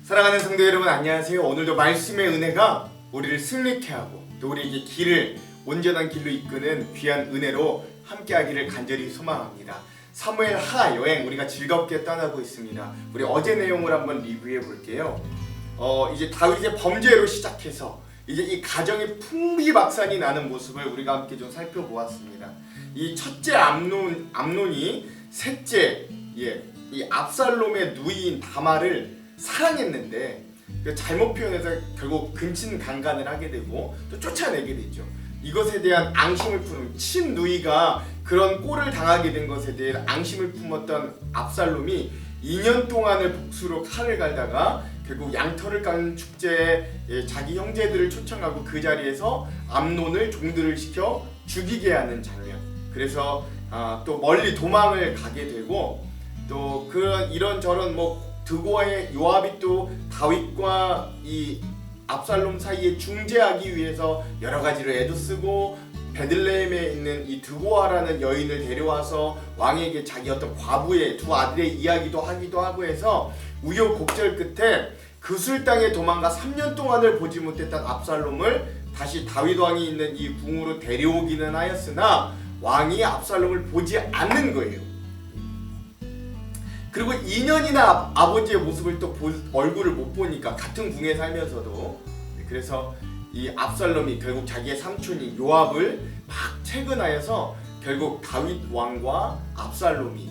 사랑하는 성도 여러분, 안녕하세요. 오늘도 말씀의 은혜가 우리를 승리케 하고 또 우리에게 길을 온전한 길로 이끄는 귀한 은혜로 함께하기를 간절히 소망합니다. 사무엘 하 여행 우리가 즐겁게 떠나고 있습니다. 우리 어제 내용을 한번 리뷰해 볼게요. 이제 다윗의 범죄로 시작해서 이제 이 가정의 풍비박산이 나는 모습을 우리가 함께 좀 살펴보았습니다. 이 첫째 암논이 셋째 이 압살롬의 누이인 다말을 사랑했는데 잘못 표현해서 결국 근친강간을 하게 되고 또 쫓아내게 되죠. 이것에 대한 앙심을 품은 친누이가 그런 꼴을 당하게 된 것에 대해 앙심을 품었던 압살롬이 2년 동안을 복수로 칼을 갈다가 결국 양털을 깎는 축제에 자기 형제들을 초청하고 그 자리에서 암논을 종들을 시켜 죽이게 하는 장면. 그래서 또 멀리 도망을 가게 되고 또 그런 이런저런 드고아의 요압이 또 다윗과 이 압살롬 사이에 중재하기 위해서 여러 가지로 애도 쓰고 베들레헴에 있는 이 드고아라는 여인을 데려와서 왕에게 자기 어떤 과부의 두 아들의 이야기도 하기도 하고 해서 우여곡절 끝에 그술 땅에 도망가 3년 동안을 보지 못했던 압살롬을 다시 다윗 왕이 있는 이 궁으로 데려오기는 하였으나 왕이 압살롬을 보지 않는 거예요. 그리고 2년이나 아버지의 모습을 또 얼굴을 못 보니까 같은 궁에 살면서도 그래서 이 압살롬이 결국 자기의 삼촌인 요압을 막 채근하여서 결국 다윗 왕과 압살롬이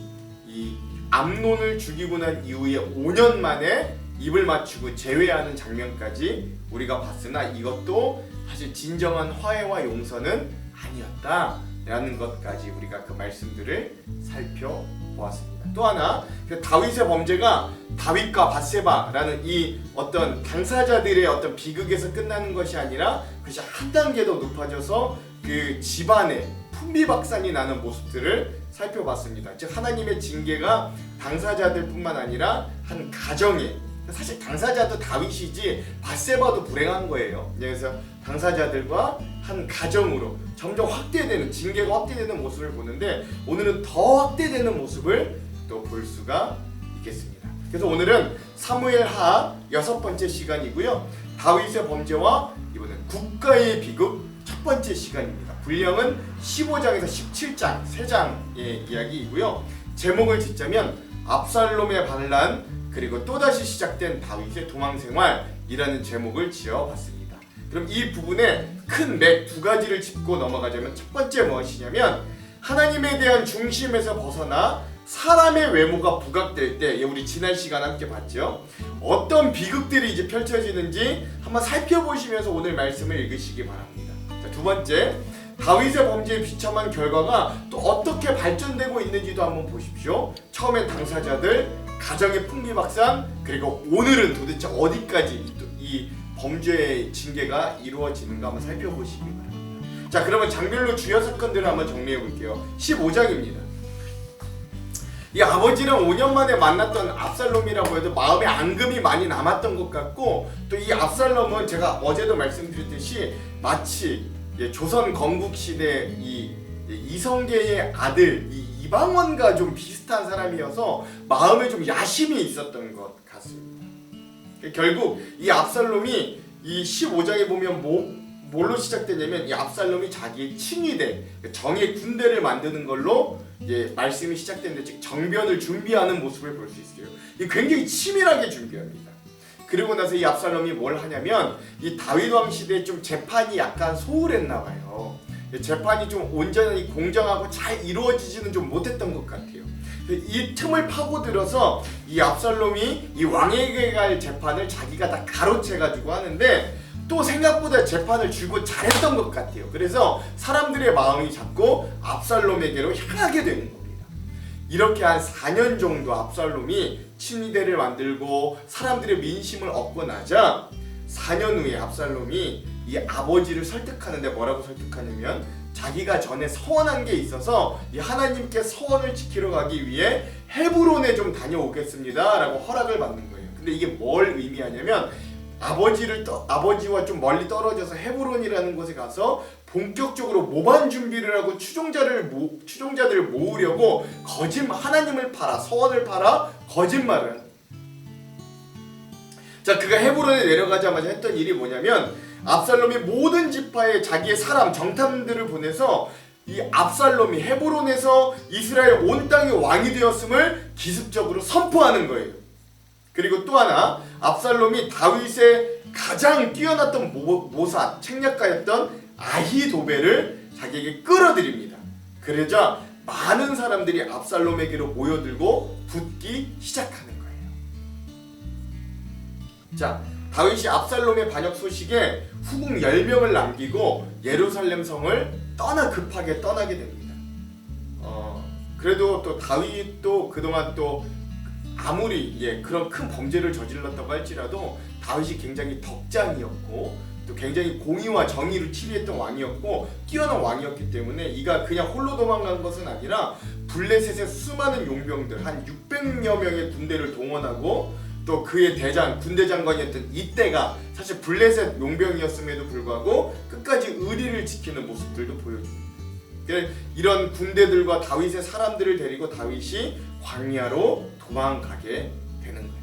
이 암논을 죽이고 난 이후에 5년 만에 입을 맞추고 재회하는 장면까지 우리가 봤으나 이것도 사실 진정한 화해와 용서는 아니었다라는 것까지 우리가 그 말씀들을 살펴보았습니다. 또 하나 다윗의 범죄가 다윗과 밧세바라는 이 어떤 당사자들의 어떤 비극에서 끝나는 것이 아니라 그것이 한 단계 더 높아져서 그 집안에 풍비박산이 나는 모습들을 살펴봤습니다. 즉 하나님의 징계가 당사자들뿐만 아니라 한 가정에 사실 당사자도 다윗이지 밧세바도 불행한 거예요. 그래서 당사자들과 한 가정으로 점점 확대되는 징계가 확대되는 모습을 보는데 오늘은 더 확대되는 모습을 또 볼 수가 있겠습니다. 그래서 오늘은 사무엘 하 6번째 시간이고요. 다윗의 범죄와 이번엔 국가의 비극 첫 번째 시간입니다. 분량은 15장에서 17장 3장의 이야기이고요. 제목을 짓자면 압살롬의 반란 그리고 또다시 시작된 다윗의 도망생활이라는 제목을 지어봤습니다. 그럼 이 부분에 큰 맥 두 가지를 짚고 넘어가자면 첫 번째 무엇이냐면 하나님에 대한 중심에서 벗어나 사람의 외모가 부각될 때 우리 지난 시간 함께 봤죠. 어떤 비극들이 이제 펼쳐지는지 한번 살펴보시면서 오늘 말씀을 읽으시기 바랍니다. 자, 두 번째 다윗의 범죄의 비참한 결과가 또 어떻게 발전되고 있는지도 한번 보십시오. 처음엔 당사자들, 가정의 풍비박산, 그리고 오늘은 도대체 어디까지 이 범죄의 징계가 이루어지는가 한번 살펴보시기 바랍니다. 자, 그러면 장별로 주요 사건들을 한번 정리해 볼게요. 15장입니다. 이 아버지는 5년 만에 만났던 압살롬이라고 해도 마음에 앙금이 많이 남았던 것 같고 또 이 압살롬은 제가 어제도 말씀드렸듯이 마치 조선 건국시대 이 이성계의 아들 이 이방원과 좀 비슷한 사람이어서 마음에 좀 야심이 있었던 것 같습니다. 결국 이 압살롬이 이 15장에 보면 뭘로 시작되냐면 이 압살롬이 자기의 친위대 정의 군대를 만드는 걸로 말씀이 시작되는데 즉 정변을 준비하는 모습을 볼 수 있어요. 이 굉장히 치밀하게 준비합니다. 그리고 나서 이 압살롬이 뭘 하냐면 이 다윗 왕 시대에 좀 재판이 약간 소홀했나 봐요. 재판이 좀 온전히 공정하고 잘 이루어지지는 좀 못했던 것 같아요. 이 틈을 파고들어서 이 압살롬이 이 왕에게 갈 재판을 자기가 다 가로채가지고 하는데 또 생각보다 재판을 줄곧 잘했던 것 같아요. 그래서 사람들의 마음이 자꾸 압살롬에게로 향하게 되는 겁니다. 이렇게 한 4년 정도 압살롬이 친위대를 만들고 사람들의 민심을 얻고 나자 4년 후에 압살롬이 이 아버지를 설득하는데 뭐라고 설득하냐면 자기가 전에 서원한 게 있어서 이 하나님께 서원을 지키러 가기 위해 헤브론에 좀 다녀오겠습니다 라고 허락을 받는 거예요. 근데 이게 뭘 의미하냐면 아버지와 좀 멀리 떨어져서 헤브론이라는 곳에 가서 본격적으로 모반 준비를 하고 추종자들을 모으려고 하나님을 팔아 서원을 팔아 거짓말을 하는. 자, 그가 헤브론에 내려가자마자 했던 일이 뭐냐면 압살롬이 모든 지파에 자기의 사람 정탐들을 보내서 이 압살롬이 헤브론에서 이스라엘 온 땅의 왕이 되었음을 기습적으로 선포하는 거예요. 그리고 또 하나, 압살롬이 다윗의 가장 뛰어났던 모사 책략가였던 아히도벨을 자기에게 끌어들입니다. 그러자 많은 사람들이 압살롬에게로 모여들고 붙기 시작하는 거예요. 자, 다윗이 압살롬의 반역 소식에 후궁 10명을 남기고 예루살렘 성을 급하게 떠나게 됩니다. 그래도 또 다윗도 그동안 또 아무리 그런 큰 범죄를 저질렀다고 할지라도 다윗이 굉장히 덕장이었고 또 굉장히 공의와 정의를 치리했던 왕이었고 뛰어난 왕이었기 때문에 이가 그냥 홀로 도망간 것은 아니라 블레셋의 수많은 용병들 한 600여 명의 군대를 동원하고 또 그의 군대 장관이었던 이때가 사실 블레셋 용병이었음에도 불구하고 끝까지 의리를 지키는 모습들도 보여줍니다. 이런 군대들과 다윗의 사람들을 데리고 다윗이 광야로 도망가게 되는 거예요.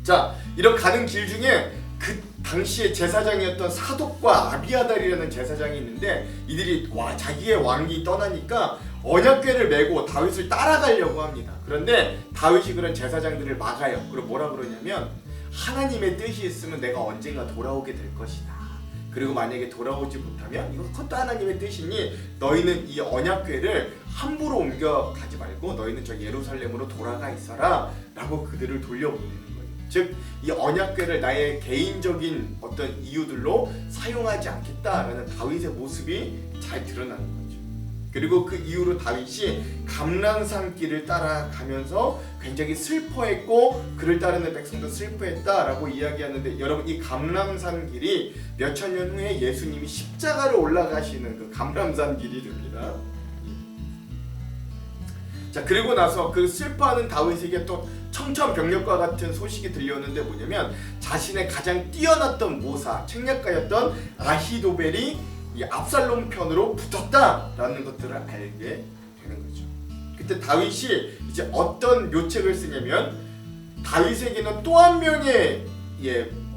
자, 이런 가는 길 중에 그 당시에 제사장이었던 사독과 아비아달이라는 제사장이 있는데 이들이 자기의 왕이 떠나니까 언약궤를 메고 다윗을 따라가려고 합니다. 그런데 다윗이 그런 제사장들을 막아요. 그리고 뭐라 그러냐면 하나님의 뜻이 있으면 내가 언젠가 돌아오게 될 것이다. 그리고 만약에 돌아오지 못하면 이것도 하나님의 뜻이니 너희는 이 언약궤를 함부로 옮겨가지 말고 너희는 저 예루살렘으로 돌아가 있어라 라고 그들을 돌려보내는 거예요. 즉 이 언약궤를 나의 개인적인 어떤 이유들로 사용하지 않겠다라는 다윗의 모습이 잘 드러나는 거죠. 그리고 그 이후로 다윗이 감람산 길을 따라가면서 굉장히 슬퍼했고 그를 따르는 백성도 슬퍼했다라고 이야기하는데 여러분 이 감람산 길이 몇천 년 후에 예수님이 십자가로 올라가시는 그 감람산 길이 됩니다. 자, 그리고 나서 그 슬퍼하는 다윗에게 또 청천벽력과 같은 소식이 들려오는데 뭐냐면 자신의 가장 뛰어났던 모사 책략가였던 아히도벨이 이 압살롬 편으로 붙었다라는 것들을 알게 되는 거죠. 그때 다윗이 이제 어떤 묘책을 쓰냐면 다윗에게는 또 한 명의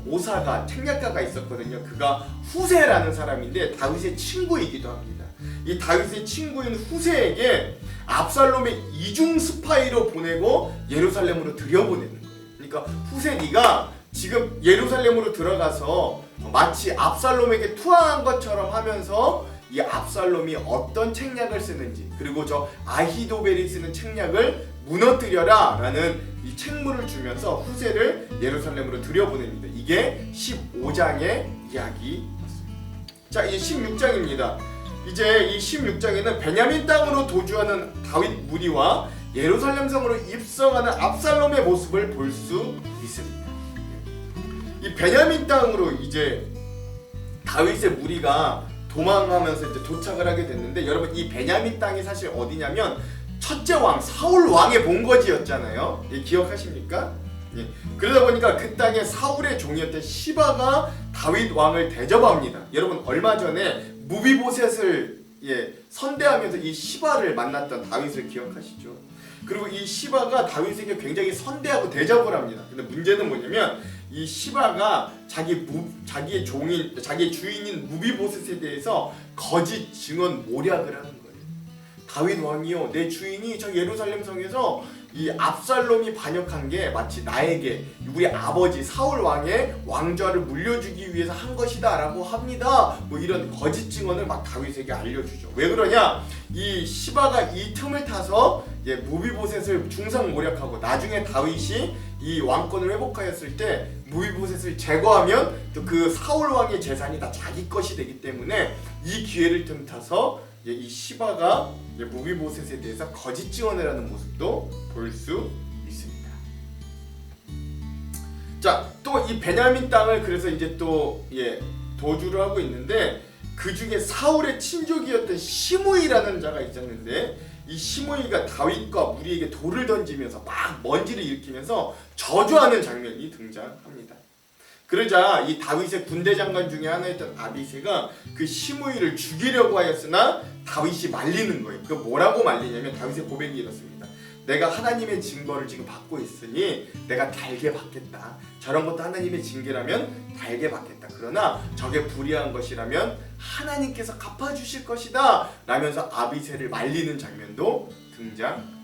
모사가 책략가가 있었거든요. 그가 후세라는 사람인데 다윗의 친구이기도 합니다. 이 다윗의 친구인 후세에게 압살롬의 이중 스파이로 보내고 예루살렘으로 들여보내는 거예요. 그러니까 후세 네가 지금 예루살렘으로 들어가서 마치 압살롬에게 투항한 것처럼 하면서 이 압살롬이 어떤 책략을 쓰는지 그리고 저 아히도벨이 쓰는 책략을 무너뜨려라 라는 이 책무를 주면서 후세를 예루살렘으로 들여보냅니다. 이게 15장의 이야기였습니다. 자, 이제 16장입니다. 이제 이 16장에는 베냐민 땅으로 도주하는 다윗 무리와 예루살렘 성으로 입성하는 압살롬의 모습을 볼 수 있습니다. 이 베냐민 땅으로 이제 다윗의 무리가 도망하면서 이제 도착을 하게 됐는데 여러분 이 베냐민 땅이 사실 어디냐면 첫째 왕 사울 왕의 본거지였잖아요. 기억하십니까? 그러다 보니까 그 땅에 사울의 종이었던 시바가 다윗 왕을 대접합니다. 여러분 얼마 전에 무비보셋을 선대하면서 이 시바를 만났던 다윗을 기억하시죠? 그리고 이 시바가 다윗에게 굉장히 선대하고 대접을 합니다. 근데 문제는 뭐냐면 이 시바가 자기의 주인인 무비보셋에 대해서 거짓 증언 모략을 하는 거예요. 다윗 왕이요, 내 주인이 저 예루살렘 성에서 이 압살롬이 반역한 게 마치 나에게 우리 아버지 사울 왕의 왕좌를 물려주기 위해서 한 것이다 라고 합니다. 뭐 이런 거짓 증언을 막 다윗에게 알려주죠. 왜 그러냐? 이 시바가 이 틈을 타서 무비보셋을 중상 모략하고 나중에 다윗이 이 왕권을 회복하였을 때 무비보셋을 제거하면 또 그 사울 왕의 재산이 다 자기 것이 되기 때문에 이 기회를 틈타서 이 시바가 무비보셋에 대해서 거짓 증언을 하는 모습도 볼 수 있습니다. 자, 또 이 베냐민 땅을 그래서 이제 또 도주를 하고 있는데 그 중에 사울의 친족이었던 시므이라는 자가 있었는데 이 시므이가 다윗과 무리에게 돌을 던지면서 막 먼지를 일으키면서 저주하는 장면이 등장합니다. 그러자 이 다윗의 군대 장관 중에 하나였던 아비새가 그 시므이를 죽이려고 하였으나 다윗이 말리는 거예요. 그 뭐라고 말리냐면 다윗의 고백이 이렇습니다. 내가 하나님의 징벌을 지금 받고 있으니 내가 달게 받겠다. 저런 것도 하나님의 징계라면 달게 받겠다. 그러나 저게 불의한 것이라면 하나님께서 갚아주실 것이다 라면서 아비새를 말리는 장면도 등장합니다.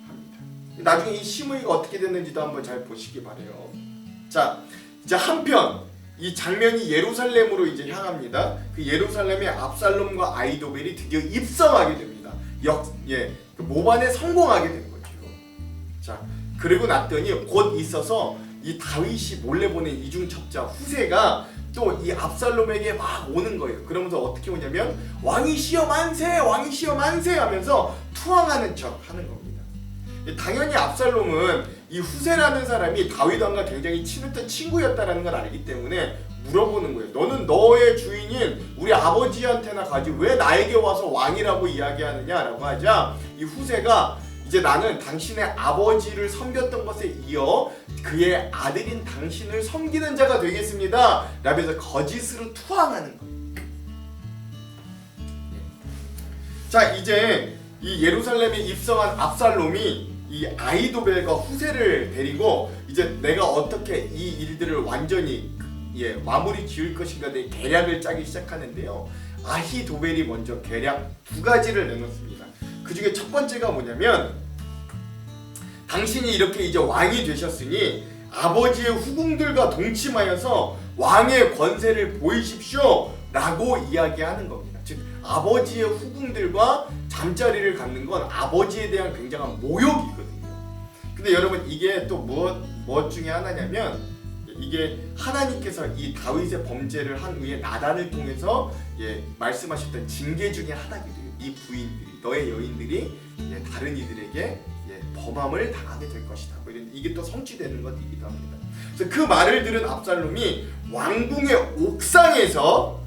나중에 이 시므이가 어떻게 됐는지도 한번 잘 보시기 바래요. 자, 이제 한편 이 장면이 예루살렘으로 이제 향합니다. 그 예루살렘에 압살롬과 아히도벨이 드디어 입성하게 됩니다. 그 모반에 성공하게 된 거죠. 자, 그리고 났더니 곧 있어서 이 다윗이 몰래 보낸 이중 첩자 후세가 또 이 압살롬에게 막 오는 거예요. 그러면서 어떻게 오냐면 왕이시여 만세, 왕이시여 만세 하면서 투항하는 척 하는 겁니다. 당연히 압살롬은 이 후세라는 사람이 다윗 왕과 굉장히 친했던 친구였다라는 걸 알기 때문에 물어보는 거예요. 너는 너의 주인인 우리 아버지한테나 가지 왜 나에게 와서 왕이라고 이야기하느냐라고 하자 이 후세가 이제 나는 당신의 아버지를 섬겼던 것에 이어 그의 아들인 당신을 섬기는 자가 되겠습니다 라면서 거짓으로 투항하는 거예요. 자, 이제 이 예루살렘에 입성한 압살롬이 이 아히도벨과 후세를 데리고 이제 내가 어떻게 이 일들을 완전히 마무리 지을 것인가 내 계략을 짜기 시작하는데요. 아히도벨이 먼저 계략 두 가지를 내놓습니다. 그 중에 첫 번째가 뭐냐면 당신이 이렇게 이제 왕이 되셨으니 아버지의 후궁들과 동침하여서 왕의 권세를 보이십시오 라고 이야기하는 겁니다. 즉 아버지의 후궁들과 잠자리를 갖는 건 아버지에 대한 굉장한 모욕이거든요. 근데 여러분 이게 또 무엇 중에 하나냐면 이게 하나님께서 이 다윗의 범죄를 한 후에 나단을 통해서 말씀하셨던 징계 중에 하나기도 해요. 이 부인들이 너의 여인들이 다른 이들에게 범함을 당하게 될 것이다. 이게 또 성취되는 것이기도 합니다. 그래서 그 말을 들은 압살롬이 왕궁의 옥상에서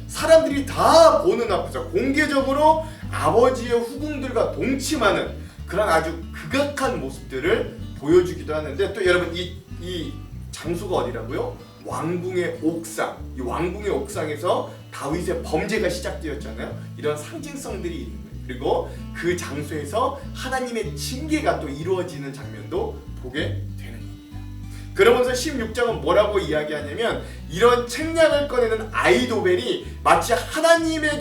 사람들이 다 보는 앞에서 공개적으로 아버지의 후궁들과 동침하는 그런 아주 극악한 모습들을 보여주기도 하는데 또 여러분 이 장소가 어디라고요? 왕궁의 옥상. 이 왕궁의 옥상에서 다윗의 범죄가 시작되었잖아요. 이런 상징성들이 있는 거예요. 그리고 그 장소에서 하나님의 징계가 또 이루어지는 장면도 보게 되는 겁니다. 그러면서 16장은 뭐라고 이야기하냐면 이런 책략을 꺼내는 아히도벨이 마치 하나님의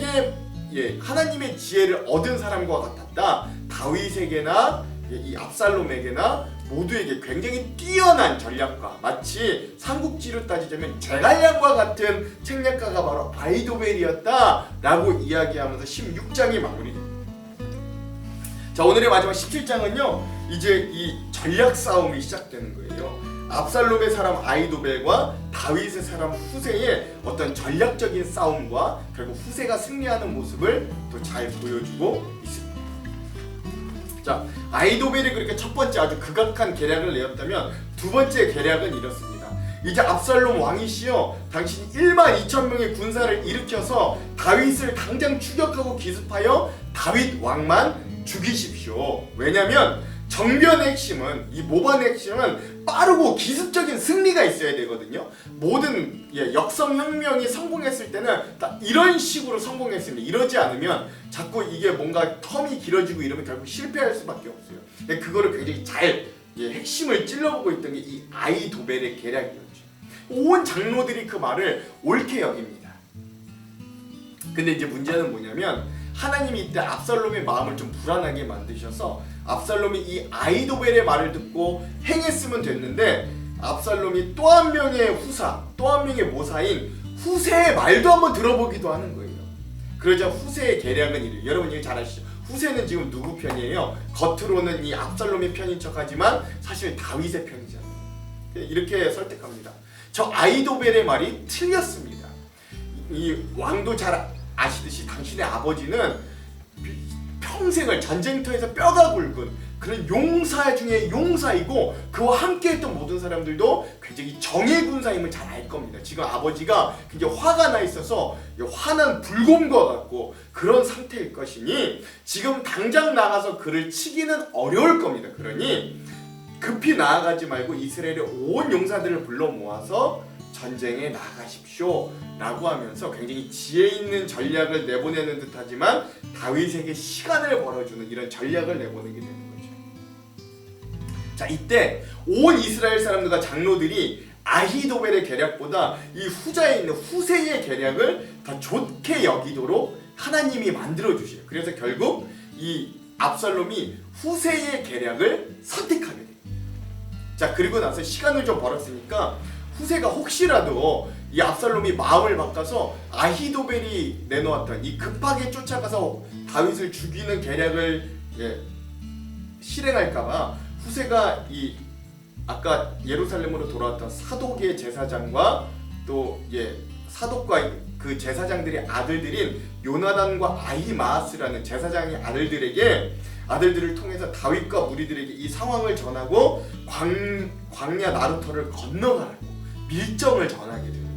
지혜를 얻은 사람과 같았다. 다윗에게나 이 압살롬에게나 모두에게 굉장히 뛰어난 전략가, 마치 삼국지로 따지자면 제갈량과 같은 책략가가 바로 아히도벨이었다 라고 이야기하면서 16장이 마무리됩니다. 자, 오늘의 마지막 17장은요 이제 이 전략 싸움이 시작되는 거예요. 압살롬의 사람 아히도벨과 다윗의 사람 후세의 어떤 전략적인 싸움과 결국 후세가 승리하는 모습을 또 잘 보여주고 있습니다. 자, 아히도벨이 그렇게 첫 번째 아주 극악한 계략을 내었다면 두 번째 계략은 이렇습니다. 이제 압살롬 왕이시여 당신이 12,000명의 군사를 일으켜서 다윗을 당장 추격하고 기습하여 다윗 왕만 죽이십시오. 왜냐면 정변의 핵심은 이 모반의 핵심은 빠르고 기습적인 승리가 있어야 되거든요. 모든 역성혁명이 성공했을 때는 다 이런 식으로 성공했습니다. 이러지 않으면 자꾸 이게 뭔가 텀이 길어지고 이러면 결국 실패할 수밖에 없어요. 근데 그거를 굉장히 잘 핵심을 찔러보고 있던 게 이 아히도벨의 계략이었죠. 온 장로들이 그 말을 옳게 여깁니다. 근데 이제 문제는 뭐냐면 하나님이 이때 압살롬의 마음을 좀 불안하게 만드셔서 압살롬이 이 아히도벨의 말을 듣고 행했으면 됐는데 압살롬이 또 한 명의 후사, 또 한 명의 모사인 후세의 말도 한번 들어보기도 하는 거예요. 그러자 후세의 계략은 이래요. 여러분 이거 잘 아시죠? 후세는 지금 누구 편이에요? 겉으로는 이 압살롬의 편인 척하지만 사실 다윗의 편이잖아요. 이렇게 설득합니다. 저 아히도벨의 말이 틀렸습니다. 이 왕도 잘 아시듯이 당신의 아버지는 평생을 전쟁터에서 뼈가 굵은 그런 용사 중에 용사이고 그와 함께했던 모든 사람들도 굉장히 정예 군사임을 잘 알 겁니다. 지금 아버지가 굉장히 화가 나 있어서 화난 불곰과 같고 그런 상태일 것이니 지금 당장 나가서 그를 치기는 어려울 겁니다. 그러니 급히 나아가지 말고 이스라엘의 온 용사들을 불러 모아서 전쟁에 나가십시오 라고 하면서 굉장히 지혜 있는 전략을 내보내는 듯 하지만 다윗에게 시간을 벌어주는 이런 전략을 내보내게 되는 거죠. 자, 이때 온 이스라엘 사람들과 장로들이 아히도벨의 계략보다 이 후자에 있는 후세의 계략을 더 좋게 여기도록 하나님이 만들어 주셔요. 그래서 결국 이 압살롬이 후세의 계략을 선택하게 됩니다. 자, 그리고 나서 시간을 좀 벌었으니까 후세가 혹시라도 이 압살롬이 마음을 바꿔서 아히도벨이 내놓았던 이 급하게 쫓아가서 다윗을 죽이는 계략을 실행할까봐 후세가 이 아까 예루살렘으로 돌아왔던 사독의 제사장과 또 사독과 그 제사장들의 아들들인 요나단과 아히마아스라는 제사장의 아들들을 통해서 다윗과 무리들에게 이 상황을 전하고 광야 나루터를 건너가라고 밀정을 전하게 됩니다.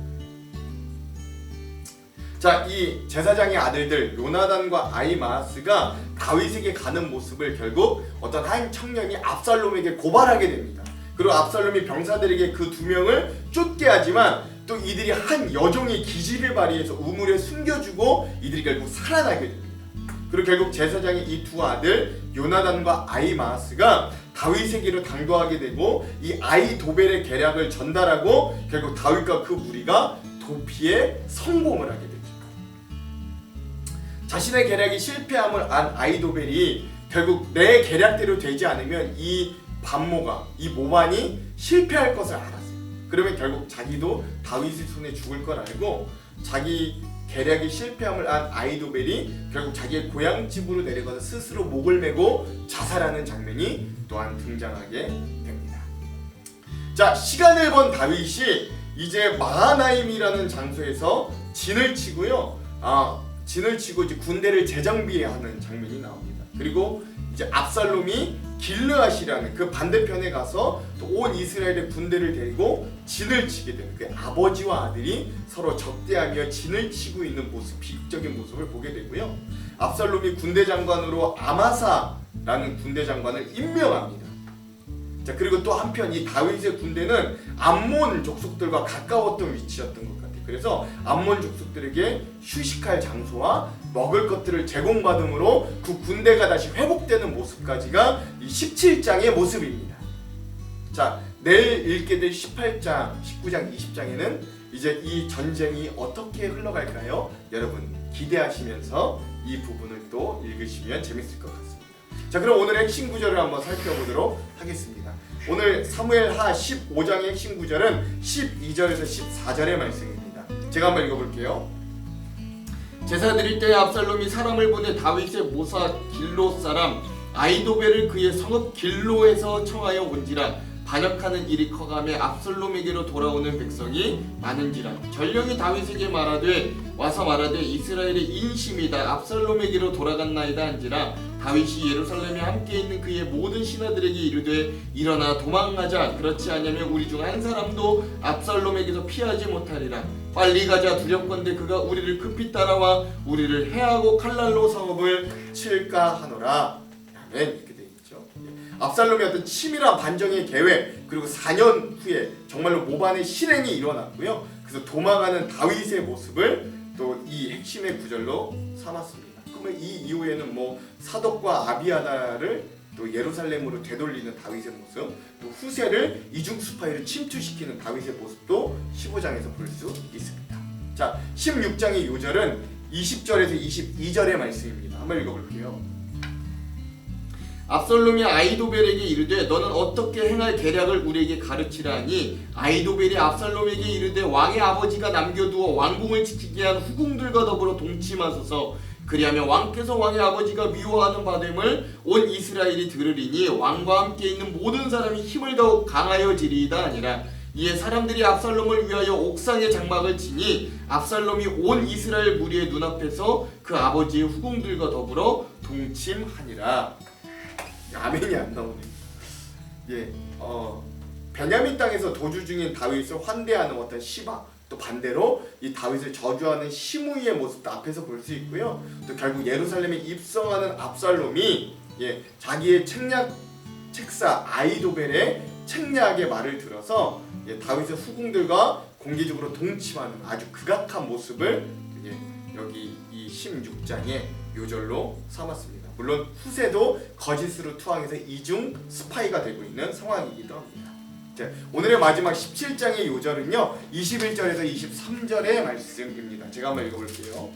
자, 이 제사장의 아들들 요나단과 아히마아스가 다윗에게 가는 모습을 결국 어떤 한 청년이 압살롬에게 고발하게 됩니다. 그리고 압살롬이 병사들에게 그 두 명을 쫓게 하지만 또 이들이 한 여종의 기지를 발휘해서 우물에 숨겨주고 이들이 결국 살아나게 됩니다. 그리고 결국 제사장의 이 두 아들 요나단과 아히마아스가 다윗에게로 당도하게 되고 이 아히도벨의 계략을 전달하고 결국 다윗과 그 무리가 도피에 성공을 하게 되죠. 자신의 계략이 실패함을 안 아히도벨이 결국 내 계략대로 되지 않으면 이 모반이 실패할 것을 알았어요. 그러면 결국 자기도 다윗의 손에 죽을 걸 알고 자기 계략이 실패함을 안 아히도벨이 결국 자기의 고향집으로 내려가서 스스로 목을 메고 자살하는 장면이 또한 등장하게 됩니다. 자, 시간을 번 다윗이 이제 마하나임이라는 장소에서 진을 치고요. 진을 치고 이제 군대를 재정비하는 장면이 나옵니다. 그리고 이제 압살롬이 길르앗이라는 그 반대편에 가서 또 온 이스라엘의 군대를 데리고 진을 치게 되는 그 아버지와 아들이 서로 적대하며 진을 치고 있는 모습, 비극적인 모습을 보게 되고요. 압살롬이 군대 장관으로 아마사라는 군대 장관을 임명합니다. 자, 그리고 또 한편 이 다윗의 군대는 암몬 족속들과 가까웠던 위치였던 것 같아요. 그래서 암몬 족속들에게 휴식할 장소와 먹을 것들을 제공받음으로 그 군대가 다시 회복되는 모습까지가 이 17장의 모습입니다. 자, 내일 읽게 될 18장, 19장, 20장에는 이제 이 전쟁이 어떻게 흘러갈까요? 여러분 기대하시면서 이 부분을 또 읽으시면 재밌을 것 같습니다. 자, 그럼 오늘의 핵심 구절을 한번 살펴보도록 하겠습니다. 오늘 사무엘하 15장의 핵심 구절은 12절에서 14절의 말씀입니다. 제가 한번 읽어볼게요. 제사 드릴 때에 압살롬이 사람을 보내 다윗의 모사 길로 사람 아히도벨을 그의 성읍 길로에서 청하여 온지라 반역하는 일이 커가며 압살롬에게로 돌아오는 백성이 많은지라 전령이 다윗에게 와서 말하되 이스라엘의 인심이 다 압살롬에게로 돌아갔나이다 한지라 다윗이 예루살렘에 함께 있는 그의 모든 신하들에게 이르되 일어나 도망가자. 그렇지 않으면 우리 중 한 사람도 압살롬에게서 피하지 못하리라. 빨리 가자. 두렵건대 그가 우리를 급히 따라와 우리를 해하고 칼날로 성읍을 칠까 하노라. 아멘. 이렇게 돼 있죠. 압살롬의 어떤 치밀한 반정의 계획, 그리고 4년 후에 정말로 모반의 실행이 일어났고요. 그래서 도망가는 다윗의 모습을 또 이 핵심의 구절로 삼았습니다. 그러면 이 이후에는 사독과 아비아다를 또 예루살렘으로 되돌리는 다윗의 모습, 또 후세를 이중수파이로 침투시키는 다윗의 모습도 15장에서 볼 수 있습니다. 자, 16장의 요절은 20절에서 22절의 말씀입니다. 한번 읽어볼게요. 압살롬이 아히도벨에게 이르되 너는 어떻게 행할 계략을 우리에게 가르치라 하니 아히도벨이 압살롬에게 이르되 왕의 아버지가 남겨두어 왕궁을 지키게 한 후궁들과 더불어 동침하소서. 그리하면 왕께서 왕의 아버지가 미워하는 바됨을 온 이스라엘이 들으리니 왕과 함께 있는 모든 사람이 힘을 더욱 강하여지리이다 아니라. 이에 사람들이 압살롬을 위하여 옥상에 장막을 치니 압살롬이 온 이스라엘 무리의 눈앞에서 그 아버지의 후궁들과 더불어 동침하니라. 아멘이 안 나오네. 베냐민 땅에서 도주 중인 다윗을 환대하는 어떤 시바, 또 반대로 이 다윗을 저주하는 시므이의 모습도 앞에서 볼 수 있고요. 또 결국 예루살렘에 입성하는 압살롬이 자기의 책사 아히도벨의 책략의 말을 들어서 다윗의 후궁들과 공개적으로 동침하는 아주 극악한 모습을 여기 이 16장의 요절로 삼았습니다. 물론 후세도 거짓으로 투항해서 이중 스파이가 되고 있는 상황이기도 합니다. 자, 오늘의 마지막 17장의 요절은요 21절에서 23절의 말씀입니다. 제가 한번 읽어볼게요.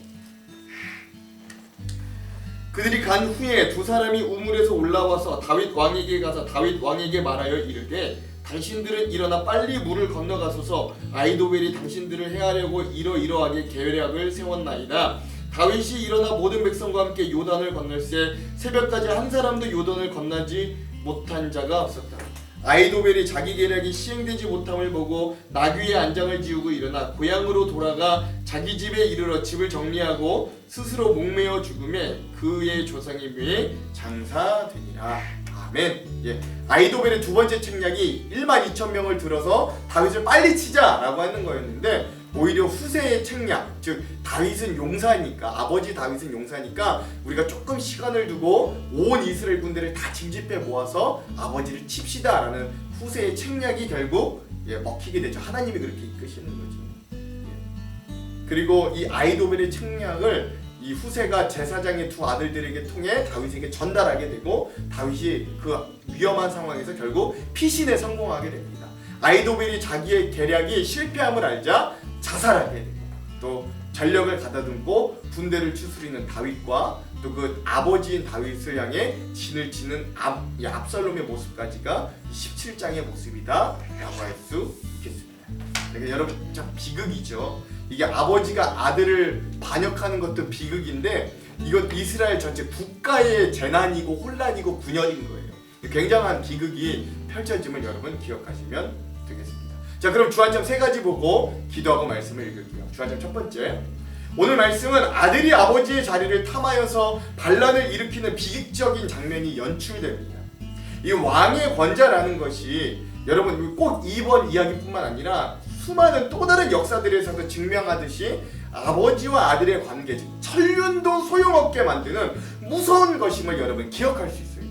그들이 간 후에 두 사람이 우물에서 올라와서 다윗 왕에게 가서 다윗 왕에게 말하여 이르되 당신들은 일어나 빨리 물을 건너가소서 아히도벨이 당신들을 해하려고 이러이러하게 계략을 세웠나이다. 다윗이 일어나 모든 백성과 함께 요단을 건널세 새벽까지 한 사람도 요단을 건너지 못한 자가 없었다. 아히도벨이 자기 계략이 시행되지 못함을 보고 나귀의 안장을 지우고 일어나 고향으로 돌아가 자기 집에 이르러 집을 정리하고 스스로 목매어 죽음에 그의 조상의 묘에 장사되니라. 아멘. 예, 아히도벨의 두 번째 책략이 12,000명을 들어서 다윗을 빨리 치자라고 하는 거였는데 오히려 후세의 책략, 즉 다윗은 용사니까 아버지 다윗은 용사니까 우리가 조금 시간을 두고 온 이스라엘 군대를 다 징집해 모아서 아버지를 칩시다라는 후세의 책략이 결국 먹히게 되죠. 하나님이 그렇게 이끄시는 거죠. 그리고 이 아히도벨의 책략을 이 후세가 제사장의 두 아들들에게 통해 다윗에게 전달하게 되고 다윗이 그 위험한 상황에서 결국 피신에 성공하게 됩니다. 아히도벨이 자기의 계략이 실패함을 알자 자살하게 되고 또 전력을 가다듬고 군대를 추스리는 다윗과 또 그 아버지인 다윗을 향해 진을 치는 압살롬의 모습까지가 17장의 모습이다 라고 할 수 있겠습니다. 그러니까 여러분 참 비극이죠. 이게 아버지가 아들을 반역하는 것도 비극인데 이건 이스라엘 전체 국가의 재난이고 혼란이고 분열인 거예요. 굉장한 비극이 펼쳐짐을 여러분 기억하시면 되겠습니다. 자, 그럼 주안점 세 가지 보고 기도하고 말씀을 읽을게요. 주안점 첫 번째, 오늘 말씀은 아들이 아버지의 자리를 탐하여서 반란을 일으키는 비극적인 장면이 연출됩니다. 이 왕의 권자라는 것이 여러분 꼭 이번 이야기뿐만 아니라 수많은 또 다른 역사들에서도 증명하듯이 아버지와 아들의 관계, 즉 천륜도 소용없게 만드는 무서운 것임을 여러분 기억할 수 있어요.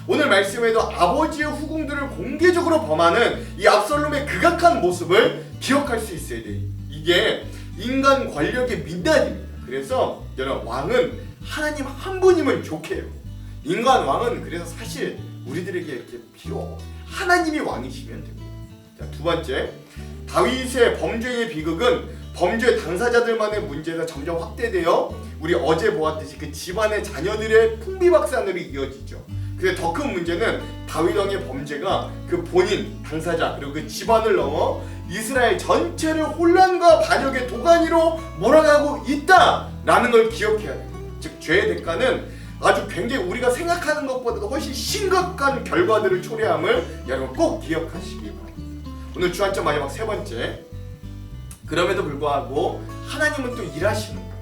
오늘 말씀에도 아버지의 후궁들을 공개적으로 범하는 이 압살롬의 극악한 모습을 기억할 수 있어야 돼요. 이게 인간 권력의 민낯입니다. 그래서 여러분 왕은 하나님 한 분임을 좋게 해요. 인간 왕은 그래서 사실 우리들에게 이렇게 필요 없어요. 하나님이 왕이시면 됩니다. 자, 두 번째, 다윗의 범죄의 비극은 범죄 당사자들만의 문제가 점점 확대되어 우리 어제 보았듯이 그 집안의 자녀들의 풍비박산으로 이어지죠. 근데 더 큰 문제는 다윗 왕의 범죄가 그 본인 당사자 그리고 그 집안을 넘어 이스라엘 전체를 혼란과 반역의 도가니로 몰아가고 있다라는 걸 기억해야 됩니다. 즉 죄의 대가는 아주 굉장히 우리가 생각하는 것보다도 훨씬 심각한 결과들을 초래함을 여러분 꼭 기억하시기 바랍니다. 오늘 주안점 마지막 세 번째, 그럼에도 불구하고 하나님은 또 일하시는 거예요.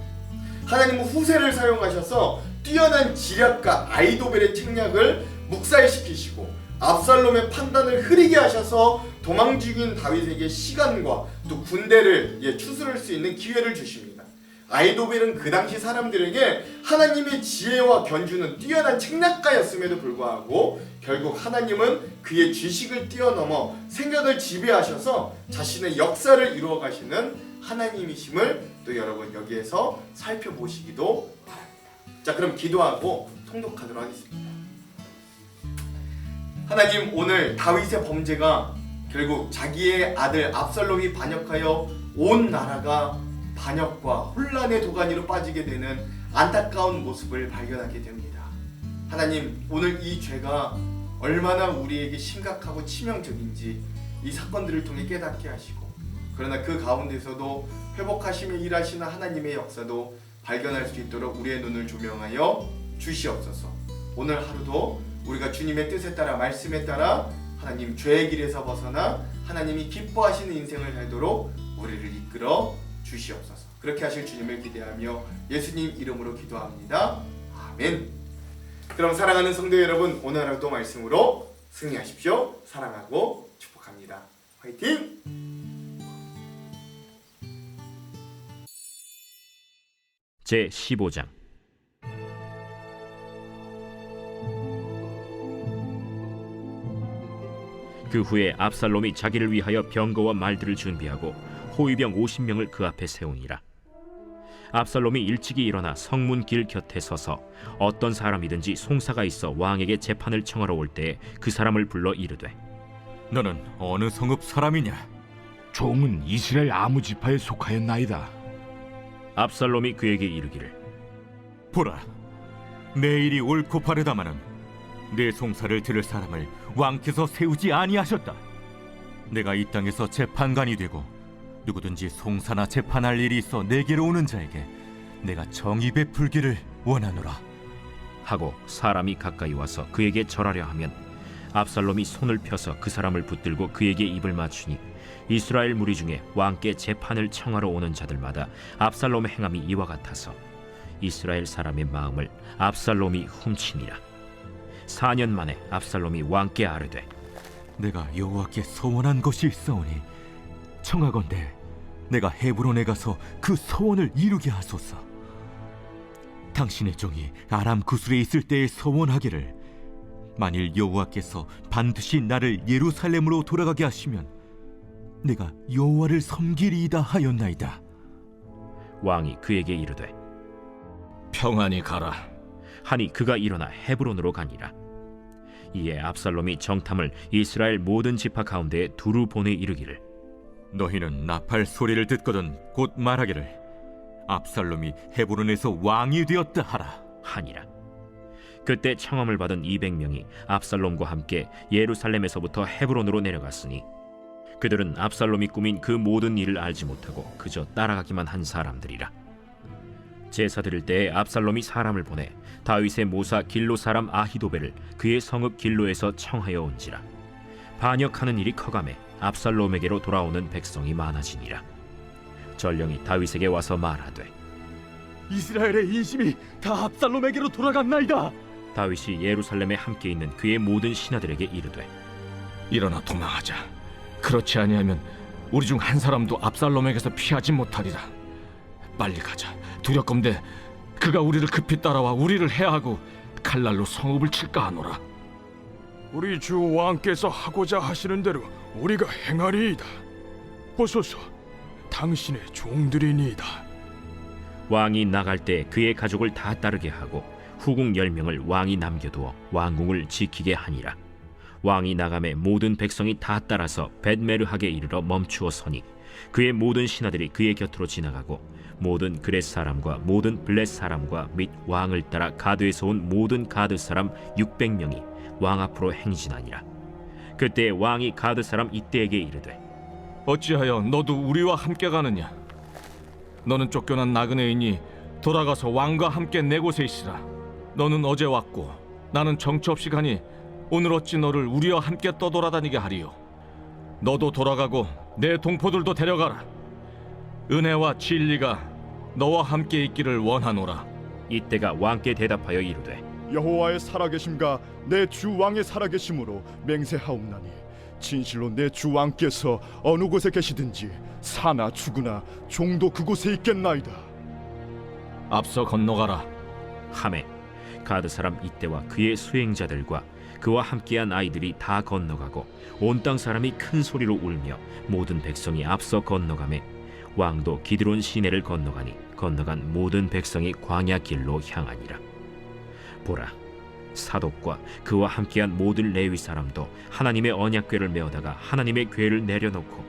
하나님은 후세를 사용하셔서 뛰어난 지략과 아히도벨의 책략을 묵살시키시고 압살롬의 판단을 흐리게 하셔서 도망 중인 다윗에게 시간과 또 군대를 추스를 수 있는 기회를 주십니다. 아히도벨은 그 당시 사람들에게 하나님의 지혜와 견주는 뛰어난 책략가였음에도 불구하고 결국 하나님은 그의 지식을 뛰어넘어 생각을 지배하셔서 자신의 역사를 이루어 가시는 하나님이심을 또 여러분 여기에서 살펴보시기도 바랍니다. 자, 그럼 기도하고 통독하도록 하겠습니다. 하나님, 오늘 다윗의 범죄가 결국 자기의 아들 압살롬이 반역하여 온 나라가 반역과 혼란의 도가니로 빠지게 되는 안타까운 모습을 발견하게 됩니다. 하나님, 오늘 이 죄가 얼마나 우리에게 심각하고 치명적인지 이 사건들을 통해 깨닫게 하시고, 그러나 그 가운데서도 회복하시며 일하시는 하나님의 역사도 발견할 수 있도록 우리의 눈을 조명하여 주시옵소서. 오늘 하루도 우리가 주님의 뜻에 따라 말씀에 따라 하나님 죄의 길에서 벗어나 하나님이 기뻐하시는 인생을 살도록 우리를 이끌어 주시옵소서. 그렇게 하실 주님을 기대하며 예수님 이름으로 기도합니다. 아멘. 그럼 사랑하는 성도 여러분, 오늘 하루도 말씀으로 승리하십시오. 사랑하고 축복합니다. 화이팅! 제 15장. 그 후에 압살롬이 자기를 위하여 병거와 말들을 준비하고 호위병 50명을 그 앞에 세우니라. 압살롬이 일찍이 일어나 성문 길 곁에 서서 어떤 사람이든지 송사가 있어 왕에게 재판을 청하러 올 때에 그 사람을 불러 이르되 너는 어느 성읍 사람이냐? 종은 이스라엘 아무 지파에 속하였나이다. 압살롬이 그에게 이르기를 보라, 내 일이 옳고 바르다마는 내 송사를 들을 사람을 왕께서 세우지 아니하셨다. 내가 이 땅에서 재판관이 되고 누구든지 송사나 재판할 일이 있어 내게로 오는 자에게 내가 정의 베풀기를 원하노라 하고 사람이 가까이 와서 그에게 절하려 하면 압살롬이 손을 펴서 그 사람을 붙들고 그에게 입을 맞추니 이스라엘 무리 중에 왕께 재판을 청하러 오는 자들마다 압살롬의 행함이 이와 같아서 이스라엘 사람의 마음을 압살롬이 훔치니라. 4년 만에 압살롬이 왕께 아뢰되 내가 여호와께 소원한 것이 있사오니 청하건대 내가 헤브론에 가서 그 소원을 이루게 하소서. 당신의 종이 아람 구술에 있을 때에 소원하기를 만일 여호와께서 반드시 나를 예루살렘으로 돌아가게 하시면 내가 여호와를 섬기리이다 하였나이다. 왕이 그에게 이르되 평안히 가라 하니 그가 일어나 헤브론으로 가니라. 이에 압살롬이 정탐을 이스라엘 모든 지파 가운데에 두루 보내 이르기를 너희는 나팔 소리를 듣거든 곧 말하기를 압살롬이 헤브론에서 왕이 되었다 하라 하니라. 그때 청함을 받은 200명이 압살롬과 함께 예루살렘에서부터 헤브론으로 내려갔으니 그들은 압살롬이 꾸민 그 모든 일을 알지 못하고 그저 따라가기만 한 사람들이라. 제사 드릴 때에 압살롬이 사람을 보내 다윗의 모사 길로 사람 아히도벨을 그의 성읍 길로에서 청하여 온지라. 반역하는 일이 커가매 압살롬에게로 돌아오는 백성이 많아지니라. 전령이 다윗에게 와서 말하되 이스라엘의 인심이 다 압살롬에게로 돌아갔나이다. 다윗이 예루살렘에 함께 있는 그의 모든 신하들에게 이르되 일어나 도망하자. 그렇지 아니하면 우리 중 한 사람도 압살롬에게서 피하지 못하리라. 빨리 가자. 두렵건대 그가 우리를 급히 따라와 우리를 해하고 칼날로 성읍을 칠까 하노라. 우리 주 왕께서 하고자 하시는 대로 우리가 행하리이다. 보소서, 당신의 종들이니이다. 왕이 나갈 때 그의 가족을 다 따르게 하고 후궁 10명을 왕이 남겨두어 왕궁을 지키게 하니라. 왕이 나감에 모든 백성이 다 따라서 벳메르하게 이르러 멈추어 서니 그의 모든 신하들이 그의 곁으로 지나가고 모든 그렛 사람과 모든 블렛 사람과 및 왕을 따라 가드에서 온 모든 가드 사람 600명이 왕 앞으로 행진하니라. 그때 왕이 가드 사람 이때에게 이르되 어찌하여 너도 우리와 함께 가느냐? 너는 쫓겨난 나그네이니 돌아가서 왕과 함께 내 곳에 있으라. 너는 어제 왔고 나는 정처 없이 가니 오늘 어찌 너를 우리와 함께 떠돌아다니게 하리요? 너도 돌아가고 내 동포들도 데려가라. 은혜와 진리가 너와 함께 있기를 원하노라. 이때가 왕께 대답하여 이르되 여호와의 살아계심과 내 주 왕의 살아계심으로 맹세하옵나니 진실로 내 주 왕께서 어느 곳에 계시든지 사나 죽으나 종도 그곳에 있겠나이다. 앞서 건너가라. 하매 가드 사람 이때와 그의 수행자들과 그와 함께한 아이들이 다 건너가고 온 땅 사람이 큰 소리로 울며 모든 백성이 앞서 건너가매 왕도 기드론 시내를 건너가니 건너간 모든 백성이 광야 길로 향하니라. 보라, 사독과 그와 함께한 모든 레위 사람도 하나님의 언약궤를 메어다가 하나님의 궤를 내려놓고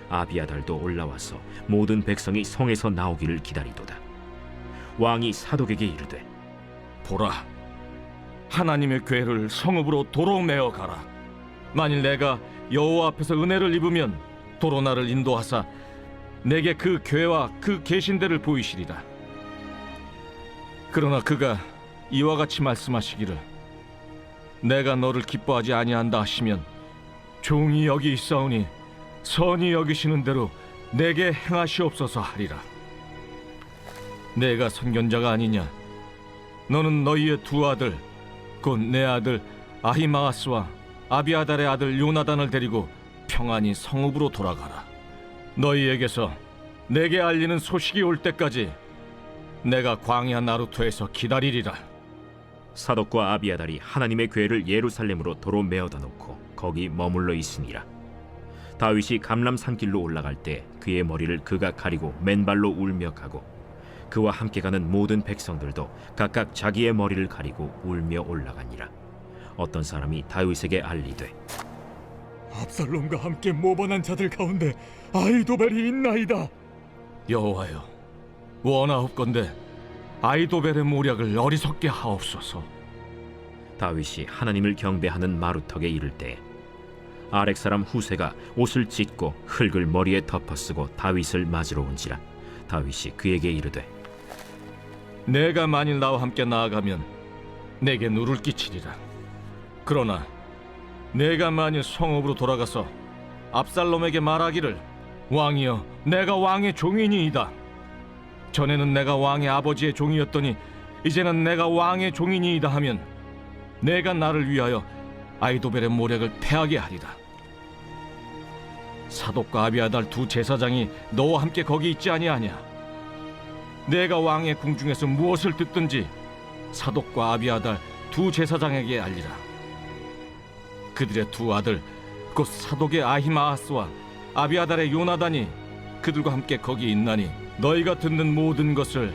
아비아달도 올라와서 모든 백성이 성에서 나오기를 기다리도다. 왕이 사독에게 이르되 보라, 하나님의 궤를 성읍으로 도로 메어 가라. 만일 내가 여호와 앞에서 은혜를 입으면 도로 나를 인도하사 내게 그 궤와 그 계신대를 보이시리라. 그러나 그가 이와 같이 말씀하시기를 내가 너를 기뻐하지 아니한다 하시면 종이 여기 있사오니 선히 여기시는 대로 내게 행하시옵소서 하리라. 내가 선견자가 아니냐? 너는 너희의 두 아들 곧 내 아들 아히마아스와 아비아달의 아들 요나단을 데리고 평안히 성읍으로 돌아가라. 너희에게서 내게 알리는 소식이 올 때까지 내가 광야 나루토에서 기다리리라. 사독과 아비아달이 하나님의 궤를 예루살렘으로 도로 메어다 놓고 거기 머물러 있으니라. 다윗이 감람산 길로 올라갈 때 그의 머리를 그가 가리고 맨발로 울며 가고 그와 함께 가는 모든 백성들도 각각 자기의 머리를 가리고 울며 올라가니라. 어떤 사람이 다윗에게 알리되 압살롬과 함께 모반한 자들 가운데 아히도벨이 있나이다. 여호와여, 원하옵건대 아히도벨의 모략을 어리석게 하옵소서. 다윗이 하나님을 경배하는 마루턱에 이를 때에 아렉 사람 후세가 옷을 찢고 흙을 머리에 덮어쓰고 다윗을 맞으러 온지라. 다윗이 그에게 이르되 내가 만일 나와 함께 나아가면 내게 누를 끼치리라. 그러나 내가 만일 성읍으로 돌아가서 압살롬에게 말하기를 왕이여, 내가 왕의 종이니이다. 전에는 내가 왕의 아버지의 종이었더니 이제는 내가 왕의 종이니이다 하면 내가 나를 위하여 아히도벨의 모략을 패하게 하리라. 사독과 아비아달 두 제사장이 너와 함께 거기 있지 아니하냐? 내가 왕의 궁중에서 무엇을 듣든지 사독과 아비아달 두 제사장에게 알리라. 그들의 두 아들 곧 사독의 아히마아스와 아비아달의 요나단이 그들과 함께 거기 있나니 너희가 듣는 모든 것을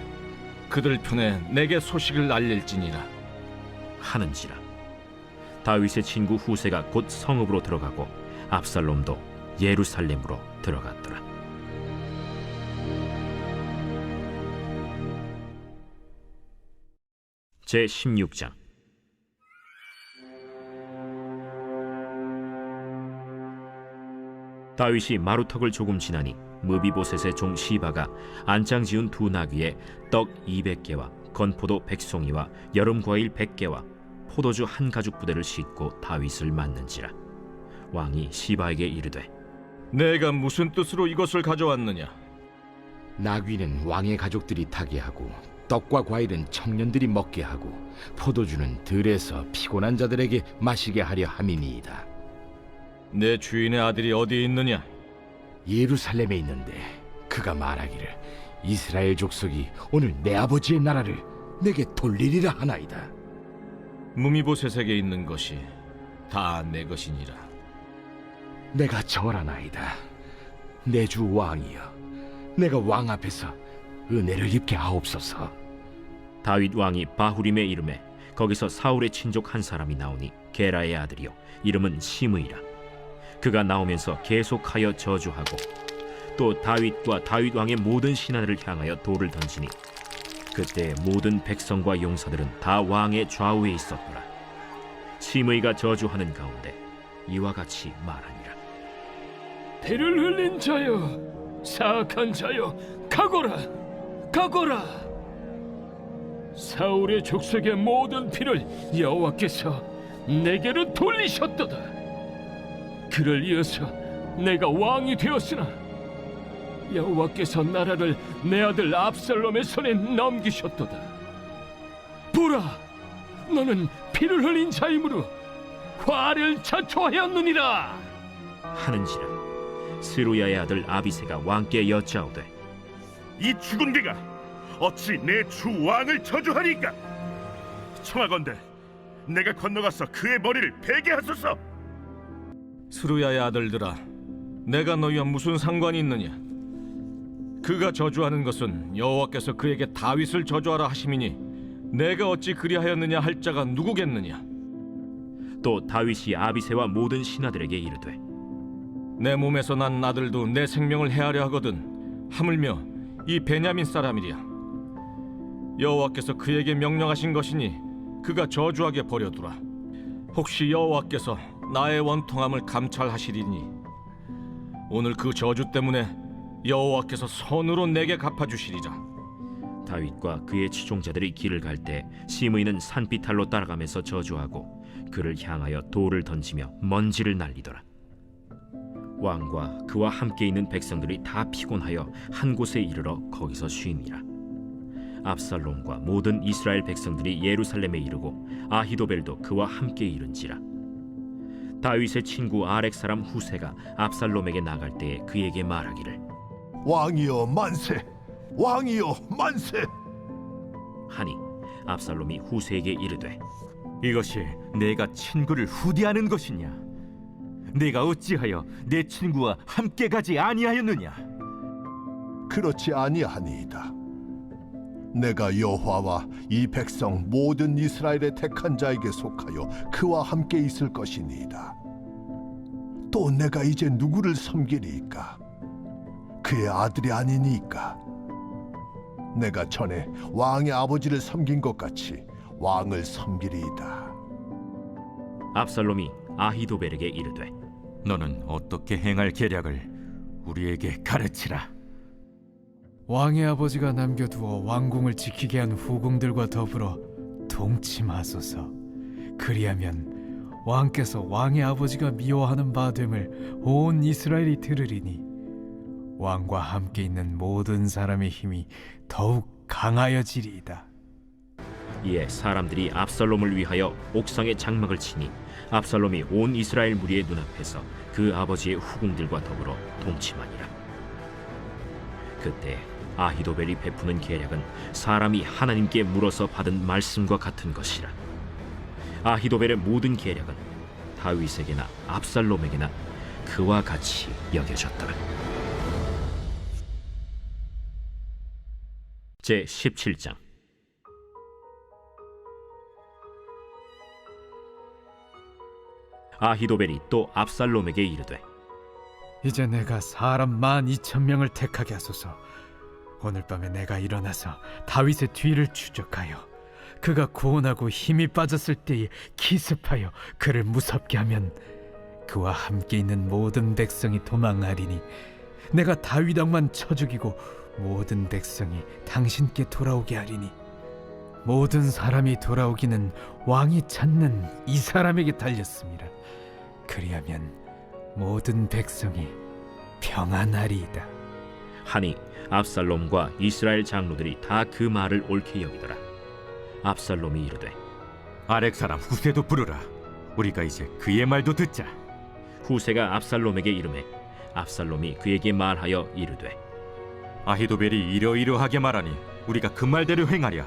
그들 편에 내게 소식을 알릴지니라 하는지라. 다윗의 친구 후세가 곧 성읍으로 들어가고 압살롬도 예루살렘으로 들어갔더라. 제 16장. 다윗이 마루턱을 조금 지나니 무비보셋의 종 시바가 안장 지은 두 나귀에 떡 200개와 건포도 100송이와 여름 과일 100개와 포도주 한 가죽 부대를 싣고 다윗을 맞는지라. 왕이 시바에게 이르되 내가 무슨 뜻으로 이것을 가져왔느냐? 나귀는 왕의 가족들이 타게 하고 떡과 과일은 청년들이 먹게 하고 포도주는 들에서 피곤한 자들에게 마시게 하려 함이니이다. 내 주인의 아들이 어디 있느냐? 예루살렘에 있는데 그가 말하기를 이스라엘 족속이 오늘 내 아버지의 나라를 내게 돌리리라 하나이다. 무미보셋에게 있는 것이 다 내 것이니라. 내가 절하나이다. 내 주 왕이여, 내가 왕 앞에서 은혜를 입게 하옵소서. 다윗 왕이 바후림에 이름에 거기서 사울의 친족 한 사람이 나오니 게라의 아들이요 이름은 시므이라. 그가 나오면서 계속하여 저주하고 또 다윗과 다윗 왕의 모든 신하들을 향하여 돌을 던지니 그때 모든 백성과 용사들은 다 왕의 좌우에 있었더라. 시므이가 저주하는 가운데 이와 같이 말하니라. 피를 흘린 자여, 사악한 자여, 가거라, 가거라. 사울의 족속의 모든 피를 여호와께서 내게로 돌리셨도다. 그를 이어서 내가 왕이 되었으나 여호와께서 나라를 내 아들 압살롬의 손에 넘기셨도다. 보라, 너는 피를 흘린 자이므로 화를 자초하였느니라 하는지라. 스루야의 아들 아비새가 왕께 여짜오되 이 죽은 개가 어찌 내 주 왕을 저주하리까? 청하건대 내가 건너가서 그의 머리를 베게 하소서. 스루야의 아들들아, 내가 너희와 무슨 상관이 있느냐? 그가 저주하는 것은 여호와께서 그에게 다윗을 저주하라 하심이니 내가 어찌 그리하였느냐 할 자가 누구겠느냐? 또 다윗이 아비새와 모든 신하들에게 이르되 내 몸에서 난 아들도 내 생명을 해하려 하거든 하물며 이 베냐민 사람이랴. 여호와께서 그에게 명령하신 것이니 그가 저주하게 버려두라. 혹시 여호와께서 나의 원통함을 감찰하시리니 오늘 그 저주 때문에 여호와께서 선으로 내게 갚아주시리라. 다윗과 그의 추종자들이 길을 갈 때 시므이는 산비탈로 따라가면서 저주하고 그를 향하여 돌을 던지며 먼지를 날리더라. 왕과 그와 함께 있는 백성들이 다 피곤하여 한 곳에 이르러 거기서 쉬니라. 압살롬과 모든 이스라엘 백성들이 예루살렘에 이르고 아히도벨도 그와 함께 이른지라. 다윗의 친구 아렉 사람 후세가 압살롬에게 나갈 때에 그에게 말하기를 왕이여 만세! 왕이여 만세! 하니 압살롬이 후세에게 이르되 이것이 내가 친구를 후대하는 것이냐? 내가 어찌하여 내 친구와 함께 가지 아니하였느냐? 그렇지 아니하니이다. 내가 여호와와 이 백성 모든 이스라엘의 택한 자에게 속하여 그와 함께 있을 것이니이다. 또 내가 이제 누구를 섬기리이까? 그의 아들이 아니니까. 내가 전에 왕의 아버지를 섬긴 것 같이 왕을 섬기리이다. 압살롬이 아히도벨에게 이르되 너는 어떻게 행할 계략을 우리에게 가르치라. 왕의 아버지가 남겨두어 왕궁을 지키게 한 후궁들과 더불어 동침하소서. 그리하면 왕께서 왕의 아버지가 미워하는 바 됨을 온 이스라엘이 들으리니 왕과 함께 있는 모든 사람의 힘이 더욱 강하여지리이다. 이에 사람들이 압살롬을 위하여 옥상에 장막을 치니 압살롬이 온 이스라엘 무리의 눈앞에서 그 아버지의 후궁들과 더불어 동침하니라. 그때 아히도벨이 베푸는 계략은 사람이 하나님께 물어서 받은 말씀과 같은 것이라. 아히도벨의 모든 계략은 다윗에게나 압살롬에게나 그와 같이 여겨졌더라. 제 17장. 아히도벨이 또 압살롬에게 이르되 이제 내가 사람 12,000명을 택하게 하소서. 오늘 밤에 내가 일어나서 다윗의 뒤를 추적하여 그가 고온하고 힘이 빠졌을 때에 기습하여 그를 무섭게 하면 그와 함께 있는 모든 백성이 도망하리니 내가 다윗 왕만 쳐 죽이고 모든 백성이 당신께 돌아오게 하리니 모든 사람이 돌아오기는 왕이 찾는 이 사람에게 달렸습니다. 그리하면 모든 백성이 평안하리이다. 하니 압살롬과 이스라엘 장로들이 다 그 말을 옳게 여기더라. 압살롬이 이르되 아렉 사람 후세도 부르라. 우리가 이제 그의 말도 듣자. 후세가 압살롬에게 이르매 압살롬이 그에게 말하여 이르되 아히도벨이 이러이러하게 말하니 우리가 그 말대로 행하랴.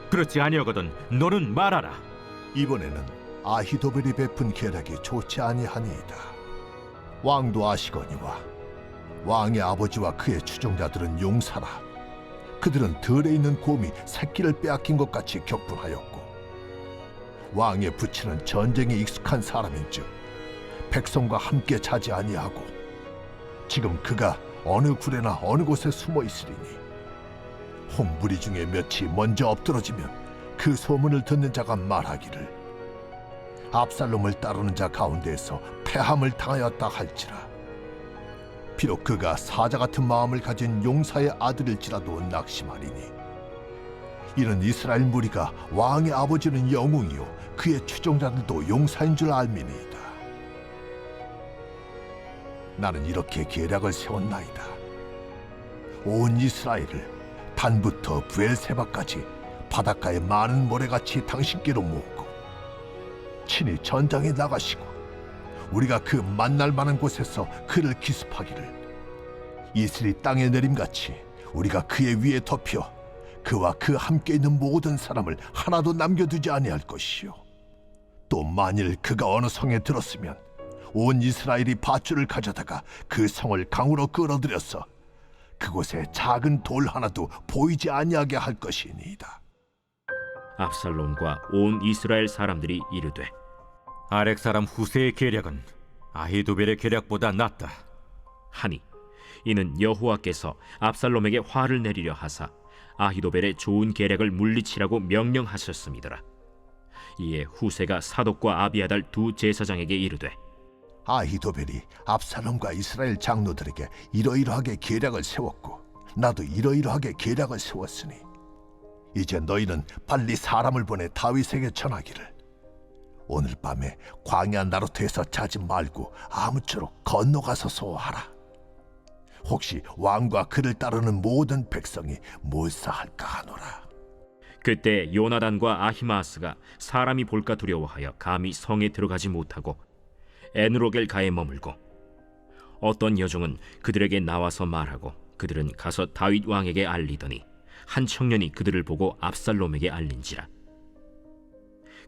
그렇지 아니하거든 너는 말하라. 이번에는 아히도벨이 베푼 계략이 좋지 아니하니이다. 왕도 아시거니와 왕의 아버지와 그의 추종자들은 용사라. 그들은 들에 있는 곰이 새끼를 빼앗긴 것 같이 격분하였고 왕의 부친은 전쟁에 익숙한 사람인즉 백성과 함께 자지 아니하고 지금 그가 어느 굴에나 어느 곳에 숨어 있으리니 홍무리 중에 몇이 먼저 엎드러지면 그 소문을 듣는 자가 말하기를 압살롬을 따르는 자 가운데에서 패함을 당하였다 할지라. 비록 그가 사자 같은 마음을 가진 용사의 아들일지라도 낙심하리니 이는 이스라엘 무리가 왕의 아버지는 영웅이요 그의 추종자들도 용사인 줄 알미니이다. 나는 이렇게 계략을 세웠나이다. 온 이스라엘을 단부터 브엘세바까지 바닷가의 많은 모래같이 당신께로 모으고 친히 전장에 나가시고 우리가 그 만날 만한 곳에서 그를 기습하기를 이슬이 땅에 내림같이 우리가 그의 위에 덮여 그와 그 함께 있는 모든 사람을 하나도 남겨두지 아니할 것이요 또 만일 그가 어느 성에 들었으면 온 이스라엘이 밧줄을 가져다가 그 성을 강으로 끌어들여서 그곳에 작은 돌 하나도 보이지 아니하게 할 것이니이다. 압살롬과 온 이스라엘 사람들이 이르되 아렉 사람 후세의 계략은 아히도벨의 계략보다 낫다 하니 이는 여호와께서 압살롬에게 화를 내리려 하사 아히도벨의 좋은 계략을 물리치라고 명령하셨음이더라. 이에 후세가 사독과 아비아달 두 제사장에게 이르되 아히도벨이 압살롬과 이스라엘 장로들에게 이러이러하게 계략을 세웠고 나도 이러이러하게 계략을 세웠으니 이제 너희는 빨리 사람을 보내 다윗에게 전하기를 오늘 밤에 광야 나루트에서 자지 말고 아무쪼록 건너가서 소하라. 혹시 왕과 그를 따르는 모든 백성이 몰사할까 하노라. 그때 요나단과 아히마아스가 사람이 볼까 두려워하여 감히 성에 들어가지 못하고 에누로겔 가에 머물고 어떤 여종은 그들에게 나와서 말하고 그들은 가서 다윗 왕에게 알리더니 한 청년이 그들을 보고 압살롬에게 알린지라.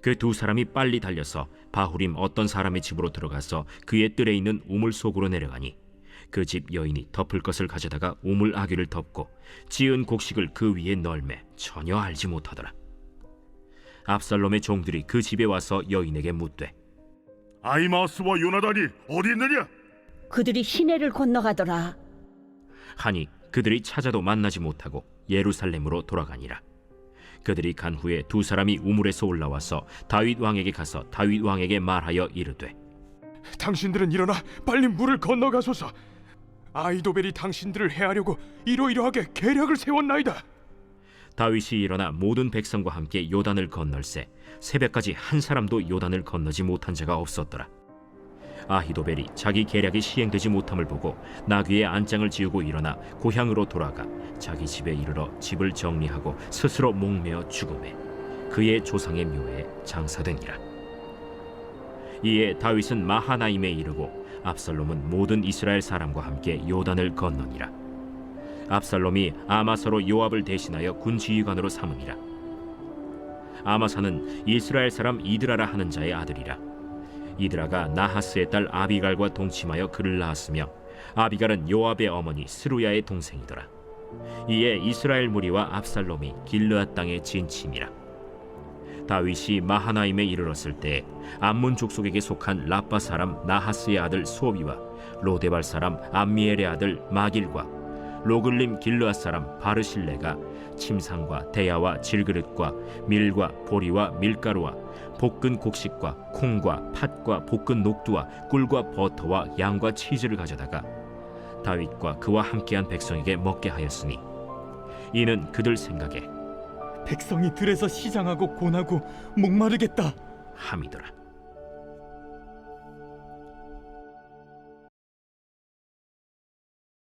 그 두 사람이 빨리 달려서 바후림 어떤 사람의 집으로 들어가서 그의 뜰에 있는 우물 속으로 내려가니 그 집 여인이 덮을 것을 가져다가 우물 아귀를 덮고 지은 곡식을 그 위에 널매 전혀 알지 못하더라. 압살롬의 종들이 그 집에 와서 여인에게 묻되 아히마아스와 요나단이 어디 있느냐? 그들이 시내를 건너가더라. 하니 그들이 찾아도 만나지 못하고 예루살렘으로 돌아가니라. 그들이 간 후에 두 사람이 우물에서 올라와서 다윗 왕에게 가서 다윗 왕에게 말하여 이르되 당신들은 일어나 빨리 물을 건너가소서. 아히도벨이 당신들을 해하려고 이러이러하게 계략을 세웠나이다. 다윗이 일어나 모든 백성과 함께 요단을 건널새 새벽까지 한 사람도 요단을 건너지 못한 자가 없었더라. 아히도벨이 자기 계략이 시행되지 못함을 보고 나귀의 안장을 지우고 일어나 고향으로 돌아가 자기 집에 이르러 집을 정리하고 스스로 목매어 죽음에 그의 조상의 묘에 장사되니라. 이에 다윗은 마하나임에 이르고 압살롬은 모든 이스라엘 사람과 함께 요단을 건너니라. 압살롬이 아마사로 요압을 대신하여 군지휘관으로 삼으니라. 아마사는 이스라엘 사람 이드라라 하는 자의 아들이라. 이드라가 나하스의 딸 아비갈과 동침하여 그를 낳았으며 아비갈은 요압의 어머니 스루야의 동생이더라. 이에 이스라엘 무리와 압살롬이 길르앗 땅에 진침이라. 다윗이 마하나임에 이르렀을 때 암몬 족속에게 속한 라빠 사람 나하스의 아들 소비와 로데발 사람 암미엘의 아들 마길과 로글림 길르앗 사람 바르실레가 침상과 대야와 질그릇과 밀과 보리와 밀가루와 볶은 곡식과 콩과 팥과 볶은 녹두와 꿀과 버터와 양과 치즈를 가져다가 다윗과 그와 함께한 백성에게 먹게 하였으니 이는 그들 생각에 백성이 들에서 시장하고 고나고 목마르겠다 함이더라.